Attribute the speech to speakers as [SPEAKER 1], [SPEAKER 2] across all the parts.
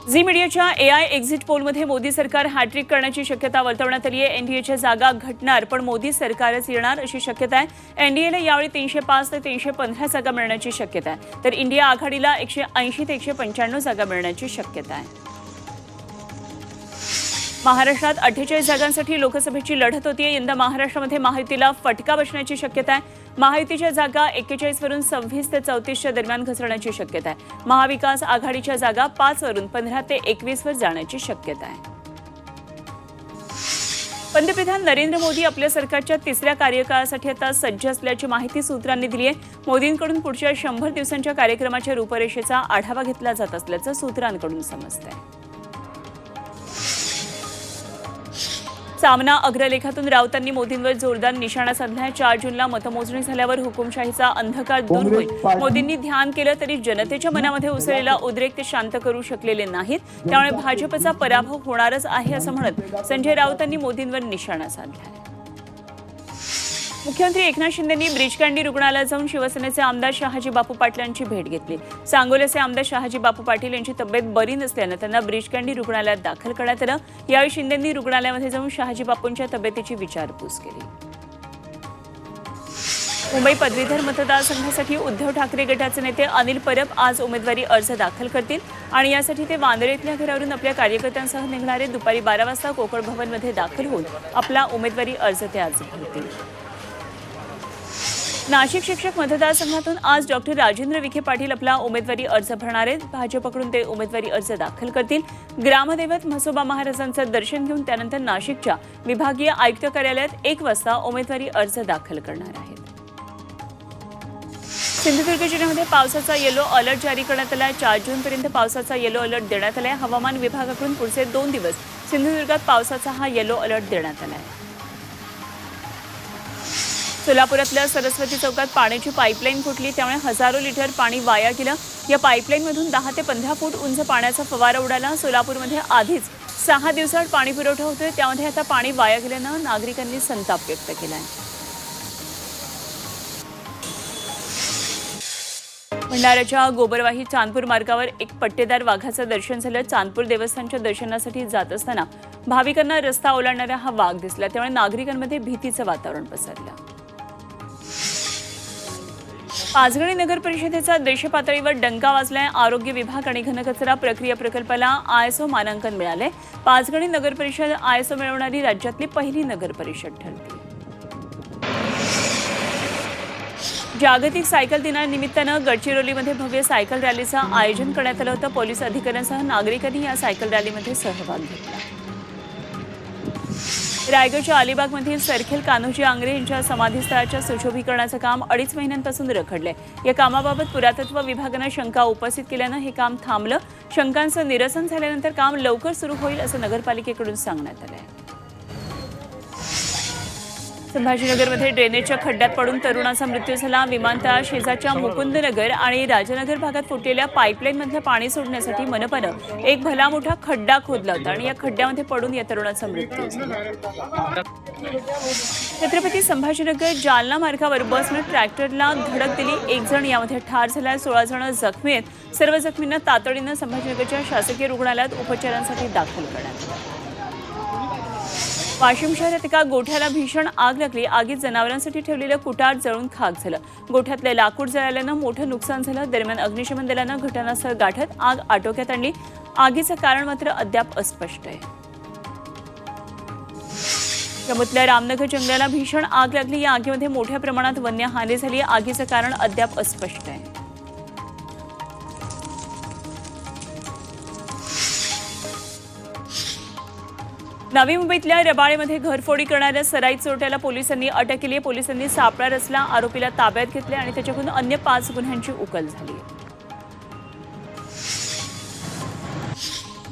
[SPEAKER 1] Zee मीडियाच्या AI exit पोलमध्ये Modi सरकार hat trick करण्याची शक्यता वर्तवण्यात आली आहे। एनडीएच्या जागा घटणार पण मोदी सरकारच येणार अशी शक्यता आहे। एनडीएला यावेळी 305 ते 315 जागा मिळण्याची शक्यता आहे, तर इंडिया आघाडीला 180 ते 195 जागा मिळण्याची शक्यता आहे। महाराष्ट्रात 48 जागांसाठी लोकसभेची लढत होती। यंदा महाराष्ट्रामध्ये महायुतीला फटका बसण्याची शक्यता आहे। महायुतीच्या जागा 41 वरून 26 ते 34च्या दरम्यान घसरण्याची शक्यता आहे। महाविकास आघाडीच्या जागा 5 वरून 15 ते 21 वर जाण्याची शक्यता आहे। पंतप्रधान नरेंद्र मोदी आपल्या सरकारच्या तिसऱ्या कार्यकाळासाठी आता सज्ज असल्याची माहिती सूत्रांनी दिली आहे। मोदींकडून पुढच्या 100 दिवसांच्या कार्यक्रमाच्या रूपरेषेचा आढावा घेतला जात असल्याचं सूत्रांकडून समजतंय। सामना अग्रलेखातून राऊतांनी मोदींवर जोरदार निशाणा साधलाय। 4 जूनला मतमोजणी झाल्यावर हुकुमशाहीचा अंधकार दूर होईल। मोदींनी ध्यान केलं तरी जनतेच्या मनामध्ये उसळलेला उद्रेक ते शांत करू शकलेले नाहीत, त्यामुळे भाजपचा पराभव होणारच आहे असं म्हणत संजय राऊतांनी मोदींवर निशाणा साधलाय। मुख्यमंत्री एकनाथ शिंदेंनी ब्रीच कँडी रुग्णालयात जाऊन शिवसेनेचे आमदार शहाजी बापू पाटील यांची भेट घेतली। सांगोल्याचे आमदार शहाजी बापू पाटील यांची तब्येत बरी नसल्यानं त्यांना ब्रीच कँडी रुग्णालयात दाखल करण्यात आलं। यावेळी शिंदेंनी रुग्णालयामध्ये जाऊन शहाजी बापूंच्या तब्येतीची विचारपूस केली। मुंबई पदवीधर मतदारसंघासाठी उद्धव ठाकरे गटाचे नेते अनिल परब आज उमेदवारी अर्ज दाखल करतील आणि यासाठी ते वांद्रे घरावरून आपल्या कार्यकर्त्यांसह निघणारे दुपारी 12 वाजता कोकण भवनमध्ये दाखल होऊन आपला उमेदवारी अर्ज ते आज भरतील। नाशिक शिक्षक मतदारसंघातून आज डॉक्टर राजेंद्र विखे पाटील आपला उमेदवारी अर्ज भरणार आहेत। भाजपकडून ते उमेदवारी अर्ज दाखल करतील। ग्रामदैवत म्हसोबा महाराजांचं दर्शन घेऊन त्यानंतर नाशिकच्या विभागीय आयुक्त कार्यालयात 1 वाजता उमेदवारी अर्ज दाखल करणार आहेत। सिंधुदुर्ग जिल्ह्यामध्ये पावसाचा येलो अलर्ट जारी करण्यात आला आहे। 4 जूनपर्यंत पावसाचा येलो अलर्ट देण्यात आला आहे। हवामान विभागाकडून पुढचे 2 दिवस सिंधुदुर्गात पावसाचा हा येलो अलर्ट देण्यात आला आहे। सोलापुरातल्या सरस्वती चौकात पाण्याची पाईपलाईन फुटली, त्यामुळे हजारो लिटर पाणी वाया गेलं। या पाईपलाईनमधून 10 ते 15 फूट उंच पाण्याचा फवारा उडाला। सोलापूरमध्ये आधीच 6 दिवसात पाणी पुरवठा होतोय, त्यामध्ये आता पाणी वाया गेल्यानं नागरिकांनी संताप व्यक्त केलाय। भंडाऱ्याच्या गोबरवाही चांदपूर मार्गावर एक पट्टेदार वाघाचं दर्शन झालं। चांदपूर देवस्थानच्या दर्शनासाठी जात असताना भाविकांना रस्ता ओलांडणारा हा वाघ दिसला, त्यामुळे नागरिकांमध्ये भीतीचं वातावरण पसरलं। पाचगणी नगर परिषदेचा देशपातळीवर डंका वाजलाय। आरोग्य विभाग आणि घनकचरा प्रक्रिया प्रकल्पाला आयएसओ मानांकन मिळाले। पाचगणी नगर परिषद आयएसओ मिळवणारी राज्यातली पहिली नगर परिषद ठरली। जागतिक सायकल दिनानिमित्तानं गडचिरोलीमध्ये भव्य सायकल रॅलीचं आयोजन करण्यात आलं होतं। पोलीस अधिकाऱ्यांसह नागरिकांनी या सायकल रॅलीमध्ये सहभाग घेतला। रायगडच्या अलिबागमधील सरखेल कान्होजी आंग्रे यांच्या समाधीस्थळाच्या सुशोभीकरणाचं काम 2.5 महिन्यांपासून रखडलंय। या कामाबाबत पुरातत्व विभागानं शंका उपस्थित केल्यानं हे काम थांबलं। शंकांचं निरसन झाल्यानंतर काम लवकर सुरू होईल असं नगरपालिकेकडून सांगण्यात आलंय। संभाजीनगरमध्ये ड्रेनेजच्या खड्ड्यात पडून तरुणाचा मृत्यू झाला। विमानतळा शेजारच्या मुकुंदनगर आणि राजनगर भागात फुटलेल्या पाईपलाईनमधलं पाणी सोडण्यासाठी मनपानं एक भला मोठा खड्डा खोदला होता आणि या खड्ड्यामध्ये पडून या तरुणाचा मृत्यू झाला। छत्रपती संभाजीनगर जालना मार्गावर बसनं ट्रॅक्टरला धडक दिली। 1 जण यामध्ये ठार झाला, 16 जण जखमी आहेत। सर्व जखमींना तातडीनं संभाजीनगरच्या शासकीय रुग्णालयात उपचारांसाठी दाखल करण्यात आलं। वाशिम शहरात एका गोठ्याला भीषण आग लागली। आगीत जनावरांसाठी ठेवलेलं कुटार जळून खाक झालं। गोठ्यातले लाकूड जळाल्यानं मोठं नुकसान झालं। दरम्यान अग्निशमन दलानं घटनास्थळ गाठत आग आटोक्यात आणली। आगीचं कारण मात्र अद्याप अस्पष्ट आहे। जम्मूतल्या रामनगर जंगलाला भीषण आग लागली। या आगीमध्ये मोठ्या प्रमाणात वन्य हानी झाली। आगीचं कारण अद्याप अस्पष्ट आहे। नवी मुंबईतल्या रबाळेमध्ये घरफोडी करणाऱ्या सराईत चोरट्याला पोलिसांनी अटक केली आहे। पोलिसांनी सापळा रचला, आरोपीला ताब्यात घेतले आणि त्याच्याकडून अन्य 5 गुन्ह्यांची उकल झाली आहे।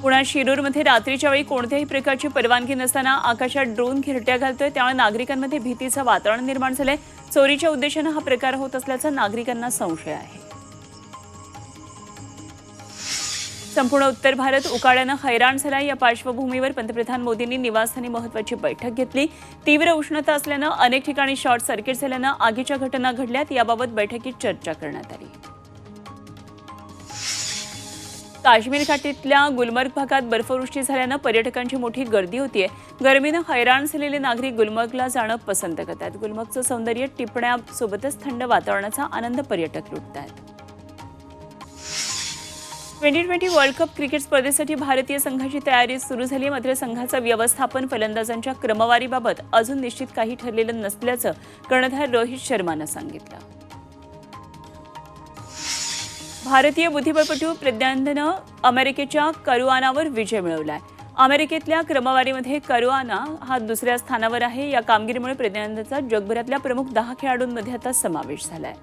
[SPEAKER 1] पुण्यात शिरूरमध्ये रात्रीच्या वेळी कोणत्याही प्रकारची परवानगी नसताना आकाशात ड्रोन घिरट्या घालतोय, त्यामुळे नागरिकांमध्ये भीतीचं वातावरण निर्माण झालंय। चोरीच्या उद्देशानं हा प्रकार होत असल्याचा नागरिकांना संशय आहे। संपूर्ण उत्तर भारत उकाड्यानं हैराण झाला। या पार्श्वभूमीवर पंतप्रधान मोदींनी निवासस्थानी महत्त्वाची बैठक घेतली। तीव्र उष्णता असल्यानं अनेक ठिकाणी शॉर्ट सर्किट झाल्यानं आगीच्या घटना घडल्यात। याबाबत बैठकीत चर्चा करण्यात आली। काश्मीर घाटीतल्या गुलमर्ग भागात बर्फवृष्टी झाल्यानं पर्यटकांची मोठी गर्दी होतीये. गरमीनं हैराण झालेले नागरिक गुलमर्गला जाणं पसंत करतात. गुलमर्गचं सौंदर्य टिपण्यासोबतच थंड वातावरणाचा आनंद पर्यटक लुटतात. 2020 वर्ल्ड कप क्रिकेट स्पर्धेसाठी भारतीय संघाची तयारी सुरू झाली. मात्र संघाचं व्यवस्थापन फलंदाजांच्या क्रमवारीबाबत अजून निश्चित काही ठरलेलं नसल्याचं कर्णधार रोहित शर्मानं सांगितलं. भारतीय बुद्धिबळपटू प्रज्ञानंदनं अमेरिकेच्या करुआनावर विजय मिळवलाय. अमेरिकेतल्या क्रमवारीमध्ये करुआना हा दुसऱ्या स्थानावर आहे. या कामगिरीमुळे प्रज्ञानंदचा जगभरातल्या प्रमुख 10 खेळाडूंमध्ये आता समावेश झालाय.